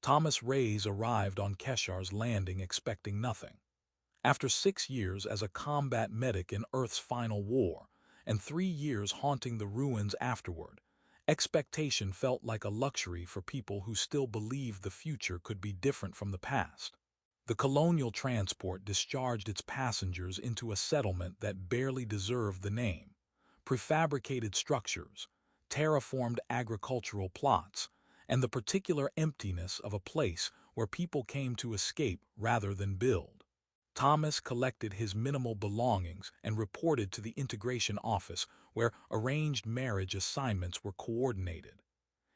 Thomas Reyes arrived on Keshar's landing expecting nothing. After 6 years as a combat medic in Earth's final war, and 3 years haunting the ruins afterward, expectation felt like a luxury for people who still believed the future could be different from the past. The colonial transport discharged its passengers into a settlement that barely deserved the name. Prefabricated structures, terraformed agricultural plots, and the particular emptiness of a place where people came to escape rather than build. Thomas collected his minimal belongings and reported to the integration office where arranged marriage assignments were coordinated.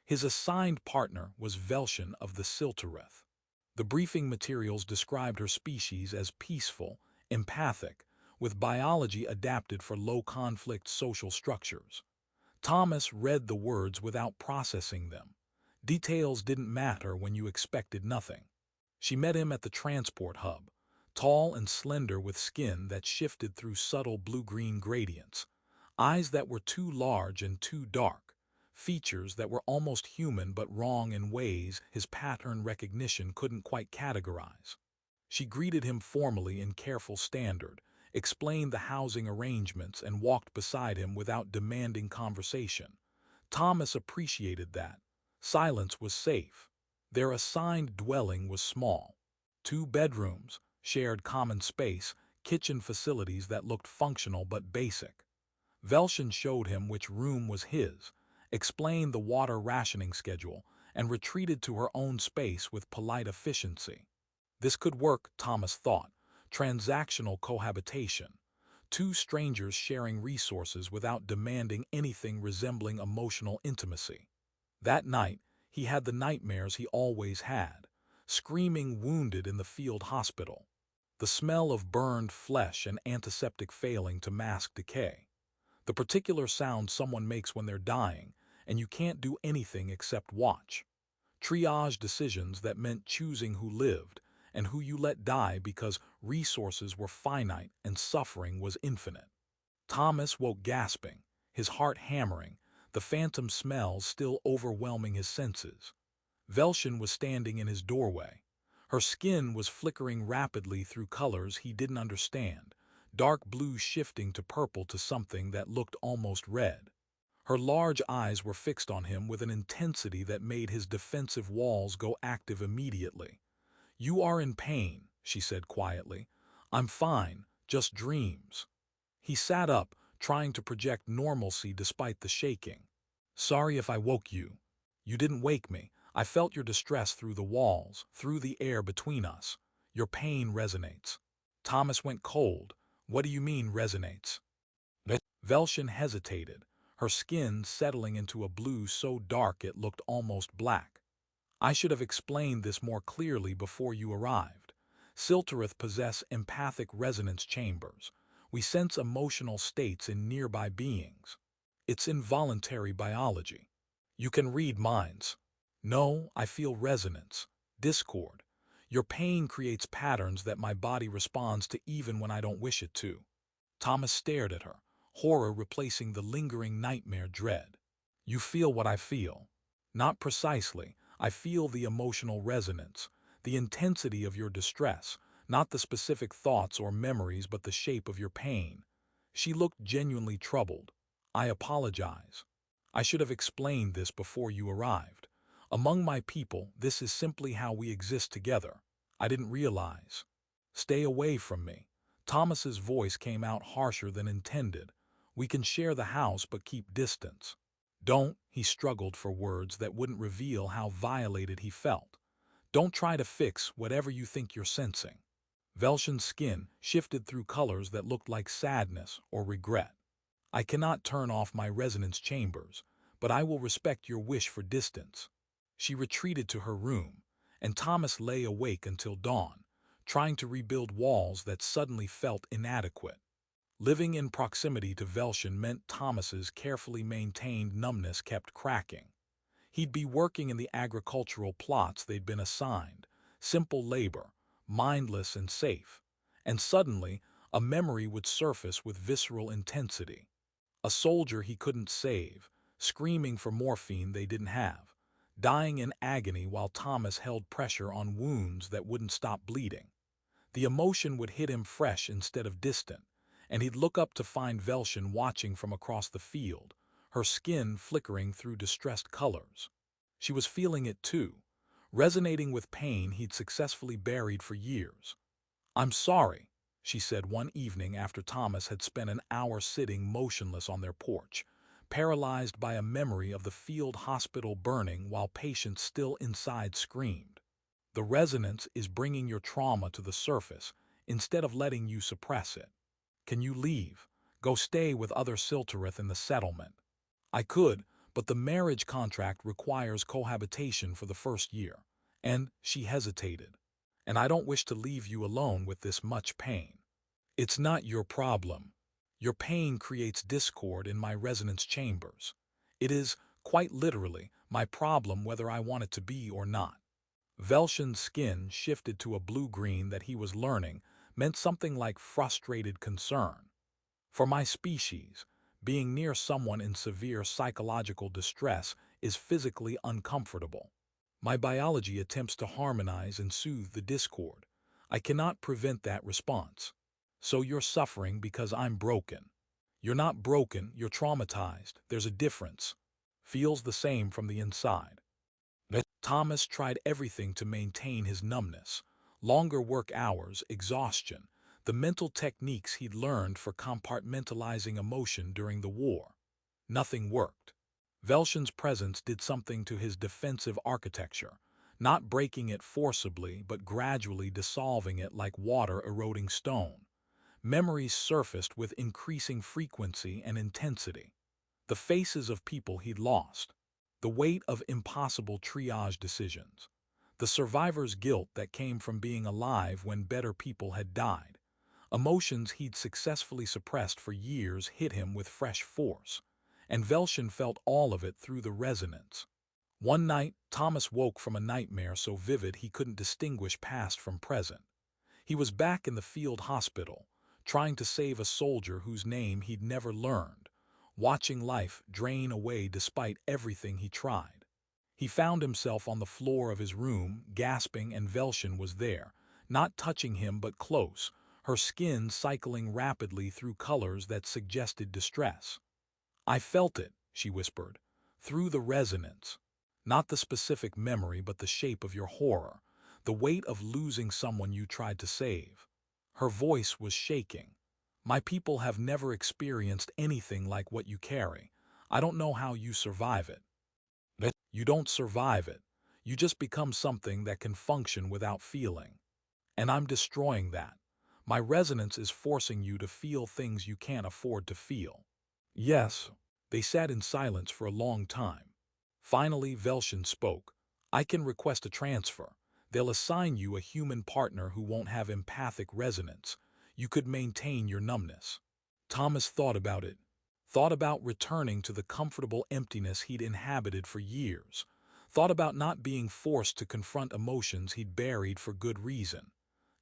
His assigned partner was Velshin of the Siltereth. The briefing materials described her species as peaceful, empathic, with biology adapted for low-conflict social structures. Thomas read the words without processing them. Details didn't matter when you expected nothing. She met him at the transport hub, tall and slender with skin that shifted through subtle blue-green gradients, eyes that were too large and too dark, features that were almost human but wrong in ways his pattern recognition couldn't quite categorize. She greeted him formally in careful standard, explained the housing arrangements, and walked beside him without demanding conversation. Thomas appreciated that. Silence was safe. Their assigned dwelling was small. 2 bedrooms, shared common space, kitchen facilities that looked functional but basic. Velshin showed him which room was his, explained the water rationing schedule, and retreated to her own space with polite efficiency. This could work, Thomas thought. Transactional cohabitation. 2 strangers sharing resources without demanding anything resembling emotional intimacy. That night, he had the nightmares he always had, screaming wounded in the field hospital. The smell of burned flesh and antiseptic failing to mask decay. The particular sound someone makes when they're dying, and you can't do anything except watch. Triage decisions that meant choosing who lived and who you let die because resources were finite and suffering was infinite. Thomas woke gasping, his heart hammering, the phantom smells still overwhelming his senses. Velshin was standing in his doorway. Her skin was flickering rapidly through colors he didn't understand, dark blue shifting to purple to something that looked almost red. Her large eyes were fixed on him with an intensity that made his defensive walls go active immediately. "You are in pain," she said quietly. "I'm fine, just dreams." He sat up, trying to project normalcy despite the shaking. "Sorry if I woke you." "You didn't wake me. I felt your distress through the walls, through the air between us. Your pain resonates." Thomas went cold. "What do you mean, resonates?" Velshin hesitated, her skin settling into a blue so dark it looked almost black. "I should have explained this more clearly before you arrived. Siltereth possess empathic resonance chambers. We sense emotional states in nearby beings. It's involuntary biology. You can read minds." "No, I feel resonance, discord. Your pain creates patterns that my body responds to even when I don't wish it to." Thomas stared at her, horror replacing the lingering nightmare dread. "You feel what I feel." "Not precisely. I feel the emotional resonance, the intensity of your distress, not the specific thoughts or memories but the shape of your pain." She looked genuinely troubled. "I apologize. I should have explained this before you arrived. Among my people, this is simply how we exist together. I didn't realize." "Stay away from me." Thomas's voice came out harsher than intended. "We can share the house but keep distance." "Don't," he struggled for words that wouldn't reveal how violated he felt. "Don't try to fix whatever you think you're sensing." Velshin's skin shifted through colors that looked like sadness or regret. "I cannot turn off my resonance chambers, but I will respect your wish for distance." She retreated to her room, and Thomas lay awake until dawn, trying to rebuild walls that suddenly felt inadequate. Living in proximity to Velshin meant Thomas's carefully maintained numbness kept cracking. He'd be working in the agricultural plots they'd been assigned, simple labor, mindless and safe, and suddenly a memory would surface with visceral intensity. A soldier he couldn't save, screaming for morphine they didn't have, dying in agony while Thomas held pressure on wounds that wouldn't stop bleeding. The emotion would hit him fresh instead of distant, and he'd look up to find Velshin watching from across the field, her skin flickering through distressed colors. She was feeling it too, resonating with pain he'd successfully buried for years. "I'm sorry," she said one evening after Thomas had spent an hour sitting motionless on their porch, paralyzed by a memory of the field hospital burning while patients still inside screamed. "The resonance is bringing your trauma to the surface instead of letting you suppress it. Can you leave? Go stay with other Siltereth in the settlement." "I could, but the marriage contract requires cohabitation for the first year." And she hesitated. "And I don't wish to leave you alone with this much pain." "It's not your problem. Your pain creates discord in my resonance chambers. It is, quite literally, my problem whether I want it to be or not." Velshin's skin shifted to a blue-green that he was learning meant something like frustrated concern. "For my species, being near someone in severe psychological distress is physically uncomfortable. My biology attempts to harmonize and soothe the discord. I cannot prevent that response. So you're suffering because I'm broken." "You're not broken, you're traumatized. There's a difference." "Feels the same from the inside." Thomas tried everything to maintain his numbness. Longer work hours, exhaustion, the mental techniques he'd learned for compartmentalizing emotion during the war. Nothing worked. Velshin's presence did something to his defensive architecture, not breaking it forcibly but gradually dissolving it like water eroding stone. Memories surfaced with increasing frequency and intensity. The faces of people he'd lost. The weight of impossible triage decisions. The survivor's guilt that came from being alive when better people had died. Emotions he'd successfully suppressed for years hit him with fresh force, and Velshin felt all of it through the resonance. One night, Thomas woke from a nightmare so vivid he couldn't distinguish past from present. He was back in the field hospital, trying to save a soldier whose name he'd never learned, watching life drain away despite everything he tried. He found himself on the floor of his room, gasping, and Velshin was there, not touching him but close, her skin cycling rapidly through colors that suggested distress. "I felt it," she whispered, "through the resonance. Not the specific memory but the shape of your horror, the weight of losing someone you tried to save." Her voice was shaking. "My people have never experienced anything like what you carry. I don't know how you survive it." "You don't survive it. You just become something that can function without feeling. And I'm destroying that. My resonance is forcing you to feel things you can't afford to feel." "Yes." They sat in silence for a long time. Finally, Velshin spoke. "I can request a transfer. They'll assign you a human partner who won't have empathic resonance. You could maintain your numbness." Thomas thought about it. Thought about returning to the comfortable emptiness he'd inhabited for years. Thought about not being forced to confront emotions he'd buried for good reason.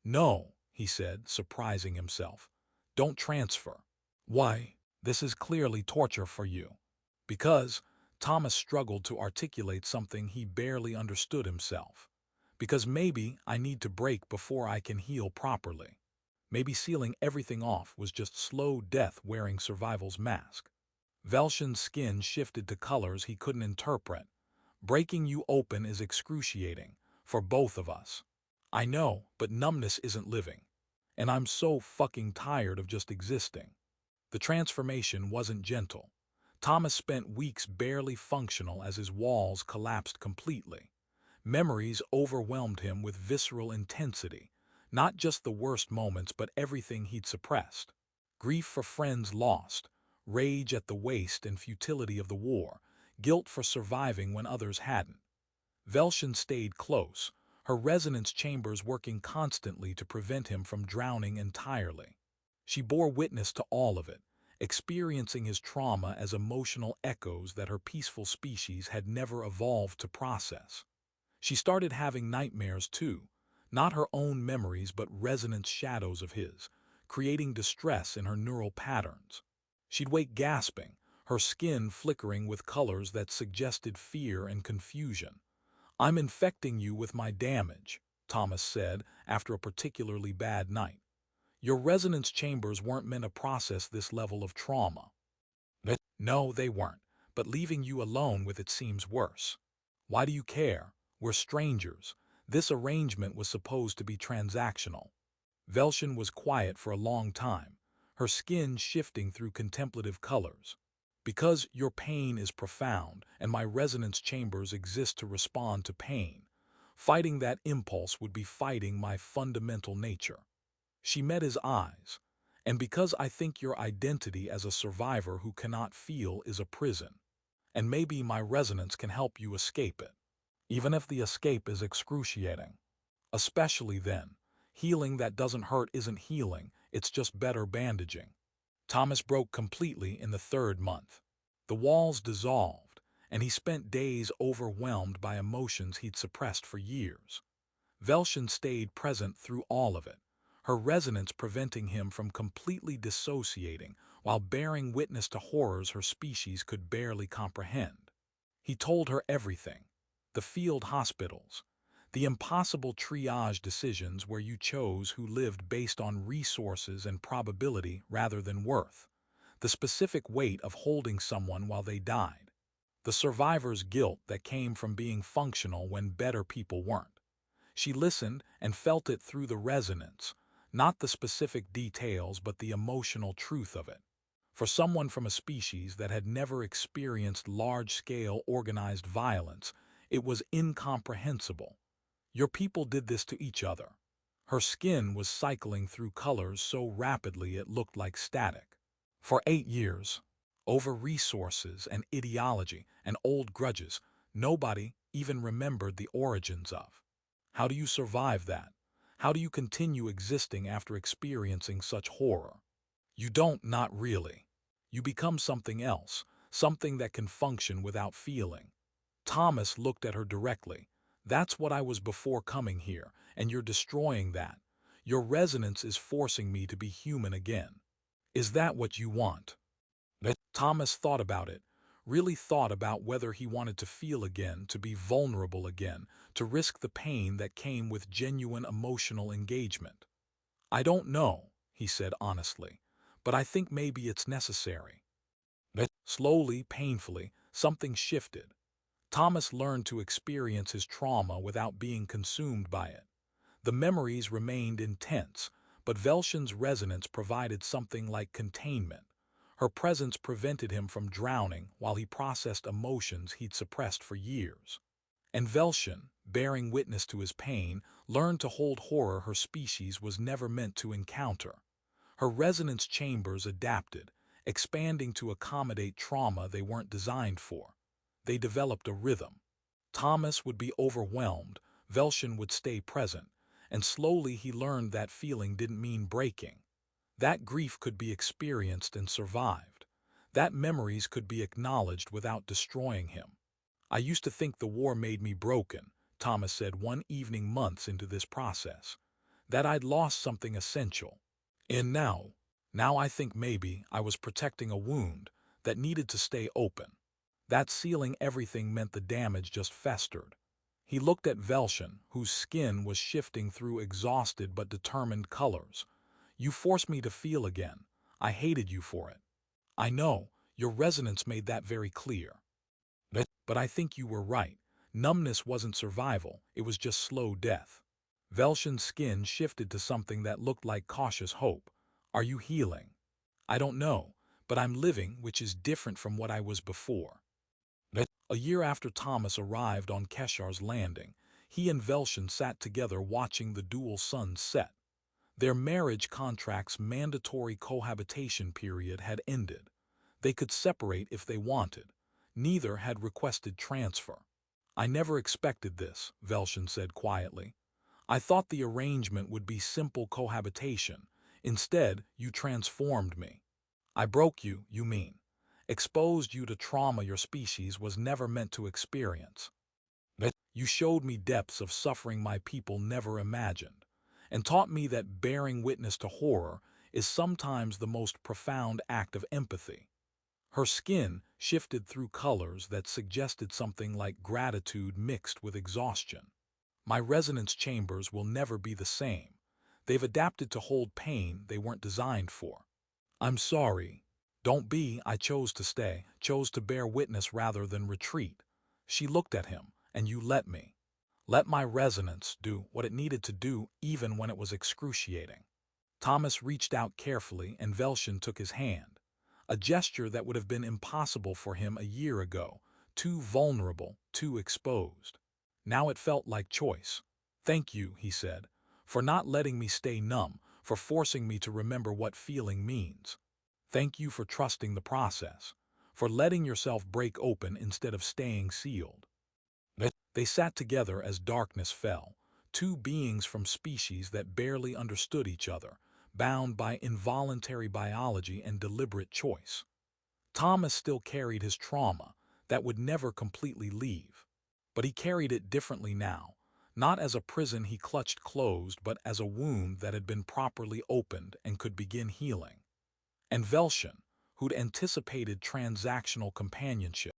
"No," he said, surprising himself. "Don't transfer." "Why? This is clearly torture for you." "Because," Thomas struggled to articulate something he barely understood himself. "Because maybe I need to break before I can heal properly. Maybe sealing everything off was just slow death wearing survival's mask." Velshin's skin shifted to colors he couldn't interpret. "Breaking you open is excruciating, for both of us. I know, but numbness isn't living. And I'm so fucking tired of just existing." The transformation wasn't gentle. Thomas spent weeks barely functional as his walls collapsed completely. Memories overwhelmed him with visceral intensity, not just the worst moments but everything he'd suppressed. Grief for friends lost, rage at the waste and futility of the war, guilt for surviving when others hadn't. Velshin stayed close, her resonance chambers working constantly to prevent him from drowning entirely. She bore witness to all of it, experiencing his trauma as emotional echoes that her peaceful species had never evolved to process. She started having nightmares too, not her own memories but resonance shadows of his, creating distress in her neural patterns. She'd wake gasping, her skin flickering with colors that suggested fear and confusion. I'm infecting you with my damage, Thomas said after a particularly bad night. Your resonance chambers weren't meant to process this level of trauma. No, they weren't, but leaving you alone with it seems worse. Why do you care? We're strangers. This arrangement was supposed to be transactional. Velshin was quiet for a long time, her skin shifting through contemplative colors. Because your pain is profound and my resonance chambers exist to respond to pain, fighting that impulse would be fighting my fundamental nature. She met his eyes. And because I think your identity as a survivor who cannot feel is a prison, and maybe my resonance can help you escape it, even if the escape is excruciating. Especially then, healing that doesn't hurt isn't healing, it's just better bandaging. Thomas broke completely in the third month. The walls dissolved, and he spent days overwhelmed by emotions he'd suppressed for years. Velshin stayed present through all of it, her resonance preventing him from completely dissociating while bearing witness to horrors her species could barely comprehend. He told her everything: the field hospitals, the impossible triage decisions where you chose who lived based on resources and probability rather than worth, the specific weight of holding someone while they died, the survivor's guilt that came from being functional when better people weren't. She listened and felt it through the resonance, not the specific details but the emotional truth of it. For someone from a species that had never experienced large-scale organized violence, it was incomprehensible. Your people did this to each other. Her skin was cycling through colors so rapidly it looked like static. For 8 years, over resources and ideology and old grudges, nobody even remembered the origins of. How do you survive that? How do you continue existing after experiencing such horror? You don't, not really. You become something else, something that can function without feeling. Thomas looked at her directly. That's what I was before coming here, and you're destroying that. Your resonance is forcing me to be human again. Is that what you want? Thomas thought about it, really thought about whether he wanted to feel again, to be vulnerable again, to risk the pain that came with genuine emotional engagement. I don't know, he said honestly, but I think maybe it's necessary. Slowly, painfully, something shifted. Thomas learned to experience his trauma without being consumed by it. The memories remained intense, but Velshin's resonance provided something like containment. Her presence prevented him from drowning while he processed emotions he'd suppressed for years. And Velshin, bearing witness to his pain, learned to hold horror her species was never meant to encounter. Her resonance chambers adapted, expanding to accommodate trauma they weren't designed for. They developed a rhythm. Thomas would be overwhelmed, Velshin would stay present, and slowly he learned that feeling didn't mean breaking. That grief could be experienced and survived. That memories could be acknowledged without destroying him. I used to think the war made me broken, Thomas said one evening months into this process. That I'd lost something essential. And now I think maybe I was protecting a wound that needed to stay open. That sealing everything meant the damage just festered. He looked at Velshin, whose skin was shifting through exhausted but determined colors. You forced me to feel again. I hated you for it. I know, your resonance made that very clear. But I think you were right. Numbness wasn't survival, it was just slow death. Velshin's skin shifted to something that looked like cautious hope. Are you healing? I don't know, but I'm living, which is different from what I was before. A year after Thomas arrived on Keshar's landing, he and Velshin sat together watching the dual suns set. Their marriage contract's mandatory cohabitation period had ended. They could separate if they wanted. Neither had requested transfer. I never expected this, Velshin said quietly. I thought the arrangement would be simple cohabitation. Instead, you transformed me. I broke you, you mean. Exposed you to trauma your species was never meant to experience. You showed me depths of suffering my people never imagined, and taught me that bearing witness to horror is sometimes the most profound act of empathy. Her skin shifted through colors that suggested something like gratitude mixed with exhaustion. My resonance chambers will never be the same. They've adapted to hold pain they weren't designed for. I'm sorry. Don't be. I chose to stay, chose to bear witness rather than retreat. She looked at him, and you let me. Let my resonance do what it needed to do even when it was excruciating. Thomas reached out carefully and Velshin took his hand, a gesture that would have been impossible for him a year ago, too vulnerable, too exposed. Now it felt like choice. Thank you, he said, for not letting me stay numb, for forcing me to remember what feeling means. Thank you for trusting the process, for letting yourself break open instead of staying sealed. They sat together as darkness fell, two beings from species that barely understood each other, bound by involuntary biology and deliberate choice. Thomas still carried his trauma that would never completely leave. But he carried it differently now, not as a prison he clutched closed, but as a wound that had been properly opened and could begin healing. And Velshin, who'd anticipated transactional companionship,